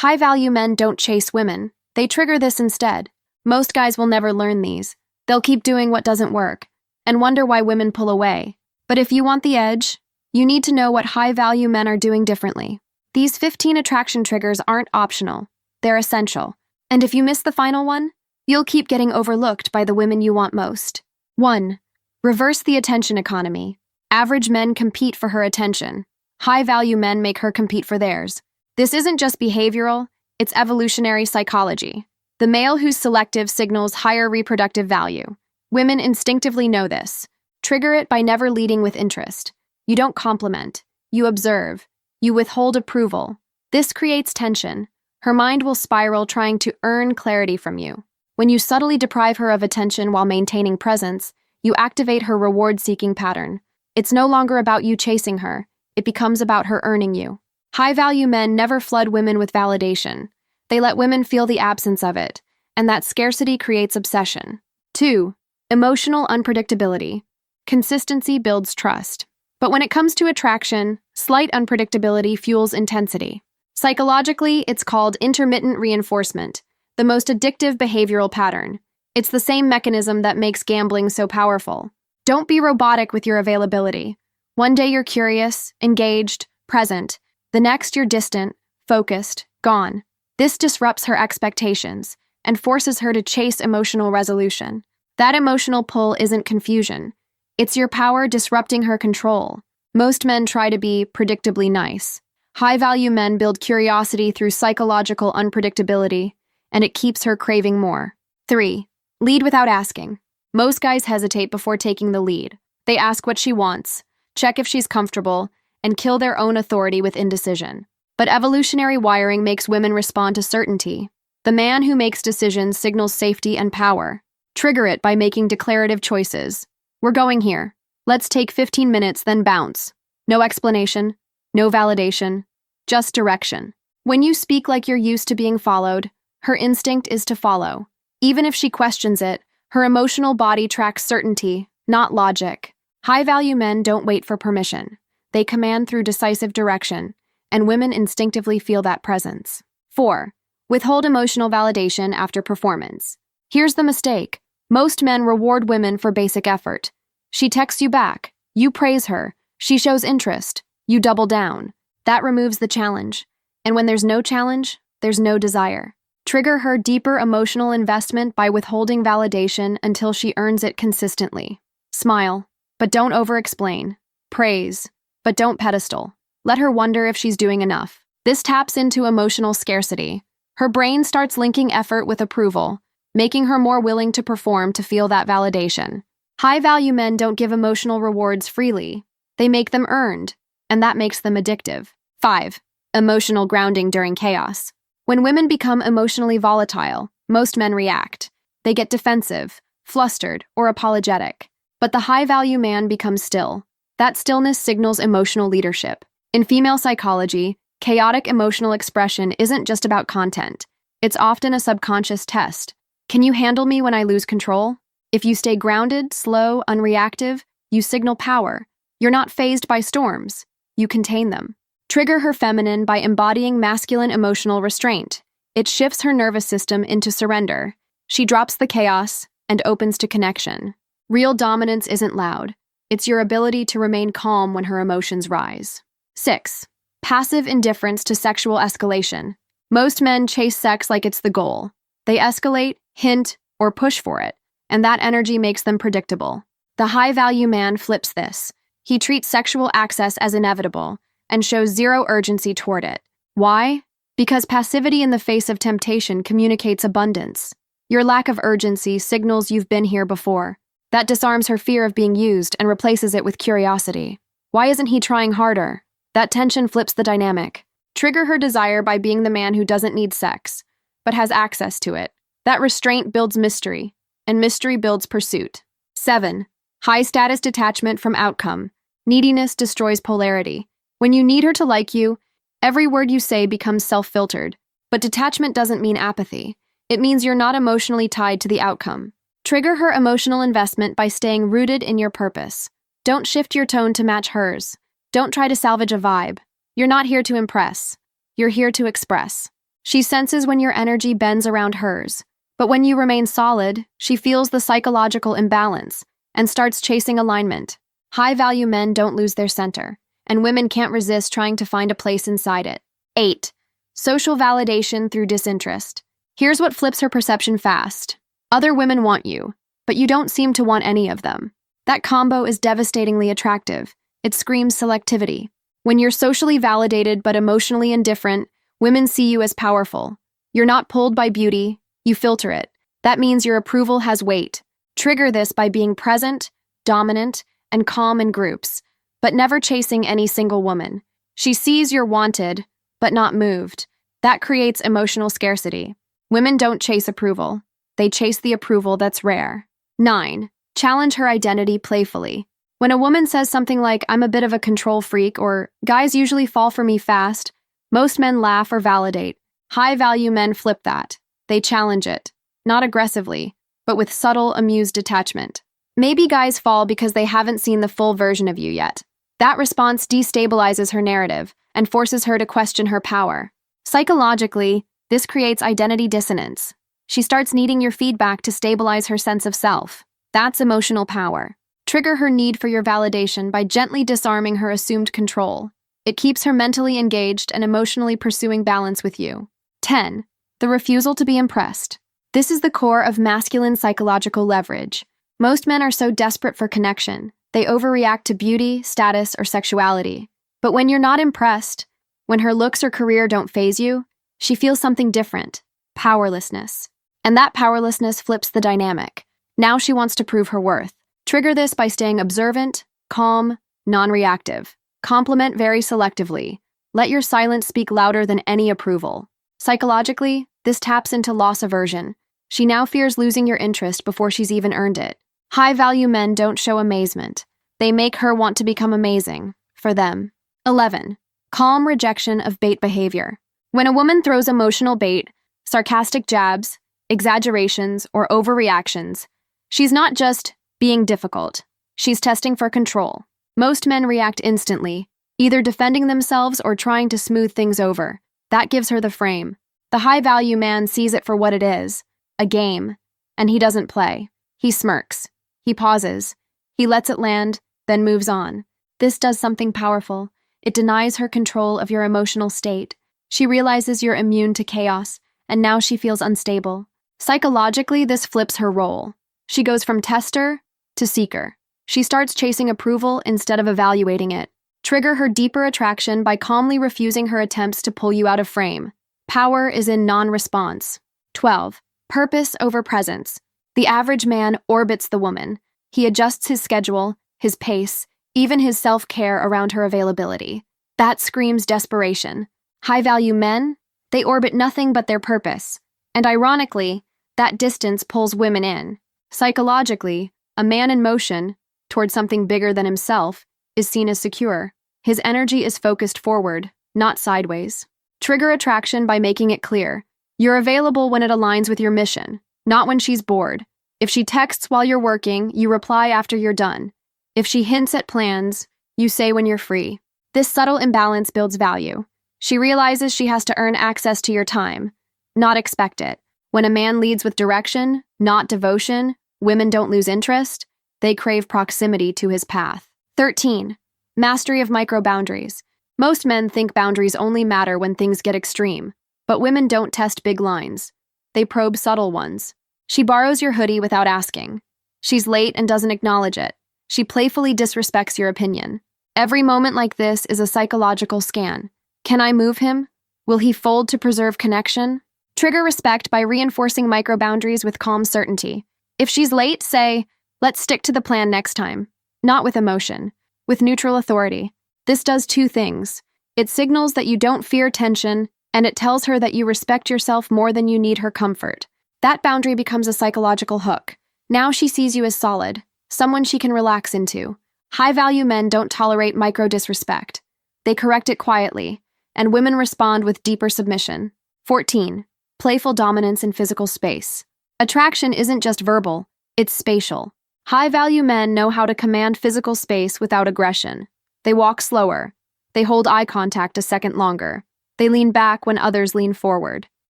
High-value men don't chase women. They trigger this instead. Most guys will never learn these. They'll keep doing what doesn't work and wonder why women pull away. But if you want the edge, you need to know what high-value men are doing differently. These 15 attraction triggers aren't optional. They're essential. And if you miss the final one, you'll keep getting overlooked by the women you want most. 1. Reverse the attention economy. Average men compete for her attention. High-value men make her compete for theirs. This isn't just behavioral, it's evolutionary psychology. The male who's selective signals higher reproductive value. Women instinctively know this. Trigger it by never leading with interest. You don't compliment. You observe. You withhold approval. This creates tension. Her mind will spiral trying to earn clarity from you. When you subtly deprive her of attention while maintaining presence, you activate her reward-seeking pattern. It's no longer about you chasing her. It becomes about her earning you. High-value men never flood women with validation. They let women feel the absence of it, and that scarcity creates obsession. 2. Emotional unpredictability. Consistency builds trust. But when it comes to attraction, slight unpredictability fuels intensity. Psychologically, it's called intermittent reinforcement, the most addictive behavioral pattern. It's the same mechanism that makes gambling so powerful. Don't be robotic with your availability. One day you're curious, engaged, present. The next you're distant, focused, gone. This disrupts her expectations and forces her to chase emotional resolution. That emotional pull isn't confusion. It's your power disrupting her control. Most men try to be predictably nice. High-value men build curiosity through psychological unpredictability, and it keeps her craving more. 3. Lead without asking. Most guys hesitate before taking the lead. They ask what she wants, check if she's comfortable, and kill their own authority with indecision. But evolutionary wiring makes women respond to certainty. The man who makes decisions signals safety and power. Trigger it by making declarative choices. We're going here. Let's take 15 minutes, then bounce. No explanation, no validation, just direction. When you speak like you're used to being followed, her instinct is to follow. Even if she questions it, her emotional body tracks certainty, not logic. High-value men don't wait for permission. They command through decisive direction, and women instinctively feel that presence. 4. Withhold emotional validation after performance. Here's the mistake. Most men reward women for basic effort. She texts you back. You praise her. She shows interest. You double down. That removes the challenge. And when there's no challenge, there's no desire. Trigger her deeper emotional investment by withholding validation until she earns it consistently. Smile, but don't over-explain. Praise, but don't pedestal. Let her wonder if she's doing enough. This taps into emotional scarcity. Her brain starts linking effort with approval, making her more willing to perform to feel that validation. High-value men don't give emotional rewards freely. They make them earned, and that makes them addictive. 5. Emotional grounding during chaos. When women become emotionally volatile, most men react. They get defensive, flustered, or apologetic. But the high-value man becomes still. That stillness signals emotional leadership. In female psychology, chaotic emotional expression isn't just about content. It's often a subconscious test. Can you handle me when I lose control? If you stay grounded, slow, unreactive, you signal power. You're not fazed by storms. You contain them. Trigger her feminine by embodying masculine emotional restraint. It shifts her nervous system into surrender. She drops the chaos and opens to connection. Real dominance isn't loud. It's your ability to remain calm when her emotions rise. 6. Passive indifference to sexual escalation. Most men chase sex like it's the goal. They escalate, hint, or push for it, and that energy makes them predictable. The high-value man flips this. He treats sexual access as inevitable and shows zero urgency toward it. Why? Because passivity in the face of temptation communicates abundance. Your lack of urgency signals you've been here before. That disarms her fear of being used and replaces it with curiosity. Why isn't he trying harder? That tension flips the dynamic. Trigger her desire by being the man who doesn't need sex, but has access to it. That restraint builds mystery, and mystery builds pursuit. 7. High-status detachment from outcome. Neediness destroys polarity. When you need her to like you, every word you say becomes self-filtered. But detachment doesn't mean apathy. It means you're not emotionally tied to the outcome. Trigger her emotional investment by staying rooted in your purpose. Don't shift your tone to match hers. Don't try to salvage a vibe. You're not here to impress. You're here to express. She senses when your energy bends around hers. But when you remain solid, she feels the psychological imbalance and starts chasing alignment. High-value men don't lose their center, and women can't resist trying to find a place inside it. 8. Social validation through disinterest. Here's what flips her perception fast. Other women want you, but you don't seem to want any of them. That combo is devastatingly attractive. It screams selectivity. When you're socially validated but emotionally indifferent, women see you as powerful. You're not pulled by beauty, you filter it. That means your approval has weight. Trigger this by being present, dominant, and calm in groups, but never chasing any single woman. She sees you're wanted, but not moved. That creates emotional scarcity. Women don't chase approval. They chase the approval that's rare. 9. Challenge her identity playfully. When a woman says something like, "I'm a bit of a control freak," or "guys usually fall for me fast," most men laugh or validate. High-value men flip that. They challenge it. Not aggressively, but with subtle, amused detachment. Maybe guys fall because they haven't seen the full version of you yet. That response destabilizes her narrative and forces her to question her power. Psychologically, this creates identity dissonance. She starts needing your feedback to stabilize her sense of self. That's emotional power. Trigger her need for your validation by gently disarming her assumed control. It keeps her mentally engaged and emotionally pursuing balance with you. 10. The refusal to be impressed. This is the core of masculine psychological leverage. Most men are so desperate for connection, they overreact to beauty, status, or sexuality. But when you're not impressed, when her looks or career don't faze you, she feels something different: powerlessness. And that powerlessness flips the dynamic. Now she wants to prove her worth. Trigger this by staying observant, calm, non-reactive. Compliment very selectively. Let your silence speak louder than any approval. Psychologically, this taps into loss aversion. She now fears losing your interest before she's even earned it. High-value men don't show amazement. They make her want to become amazing, for them. 11. Calm rejection of bait behavior. When a woman throws emotional bait, sarcastic jabs, exaggerations, or overreactions, she's not just being difficult. She's testing for control. Most men react instantly, either defending themselves or trying to smooth things over. That gives her the frame. The high-value man sees it for what it is, a game, and he doesn't play. He smirks. He pauses. He lets it land, then moves on. This does something powerful. It denies her control of your emotional state. She realizes you're immune to chaos, and now she feels unstable. Psychologically, this flips her role. She goes from tester to seeker. She starts chasing approval instead of evaluating it. Trigger her deeper attraction by calmly refusing her attempts to pull you out of frame. Power is in non-response. 12. Purpose over presence. The average man orbits the woman. He adjusts his schedule, his pace, even his self-care around her availability. That screams desperation. High-value men, they orbit nothing but their purpose. And ironically, that distance pulls women in. Psychologically, a man in motion, toward something bigger than himself, is seen as secure. His energy is focused forward, not sideways. Trigger attraction by making it clear. You're available when it aligns with your mission, not when she's bored. If she texts while you're working, you reply after you're done. If she hints at plans, you say when you're free. This subtle imbalance builds value. She realizes she has to earn access to your time, not expect it. When a man leads with direction, not devotion, women don't lose interest. They crave proximity to his path. 13. Mastery of micro-boundaries. Most men think boundaries only matter when things get extreme, but women don't test big lines. They probe subtle ones. She borrows your hoodie without asking. She's late and doesn't acknowledge it. She playfully disrespects your opinion. Every moment like this is a psychological scan. Can I move him? Will he fold to preserve connection? Trigger respect by reinforcing micro-boundaries with calm certainty. If she's late, say, "Let's stick to the plan next time." Not with emotion, with neutral authority. This does two things. It signals that you don't fear tension, and it tells her that you respect yourself more than you need her comfort. That boundary becomes a psychological hook. Now she sees you as solid, someone she can relax into. High-value men don't tolerate micro-disrespect. They correct it quietly, and women respond with deeper submission. 14. Playful dominance in physical space. Attraction isn't just verbal, it's spatial. High-value men know how to command physical space without aggression. They walk slower. They hold eye contact a second longer. They lean back when others lean forward.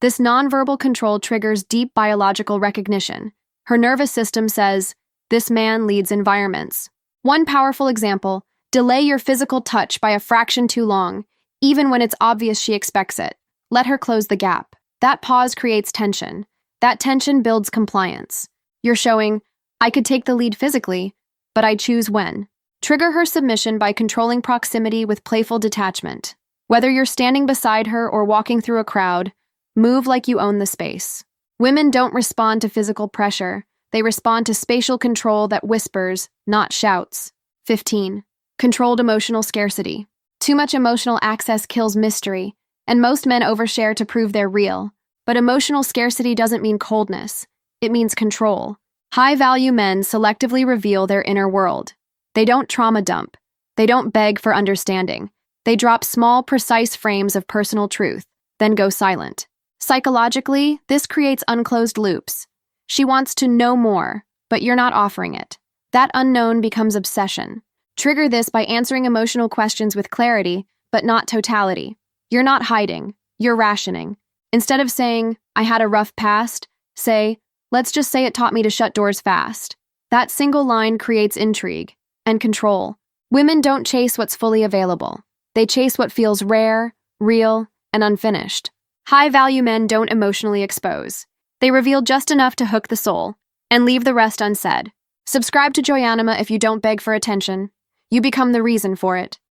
This nonverbal control triggers deep biological recognition. Her nervous system says, "This man leads environments." One powerful example: delay your physical touch by a fraction too long, even when it's obvious she expects it. Let her close the gap. That pause creates tension. That tension builds compliance. You're showing, "I could take the lead physically, but I choose when." Trigger her submission by controlling proximity with playful detachment. Whether you're standing beside her or walking through a crowd, move like you own the space. Women don't respond to physical pressure. They respond to spatial control that whispers, not shouts. 15. Controlled emotional scarcity. Too much emotional access kills mystery, and most men overshare to prove they're real. But emotional scarcity doesn't mean coldness. It means control. High-value men selectively reveal their inner world. They don't trauma dump. They don't beg for understanding. They drop small, precise frames of personal truth, then go silent. Psychologically, this creates unclosed loops. She wants to know more, but you're not offering it. That unknown becomes obsession. Trigger this by answering emotional questions with clarity, but not totality. You're not hiding. You're rationing. Instead of saying, "I had a rough past," say, "Let's just say it taught me to shut doors fast." That single line creates intrigue and control. Women don't chase what's fully available. They chase what feels rare, real, and unfinished. High-value men don't emotionally expose. They reveal just enough to hook the soul and leave the rest unsaid. Subscribe to Joyanima if you don't beg for attention. You become the reason for it.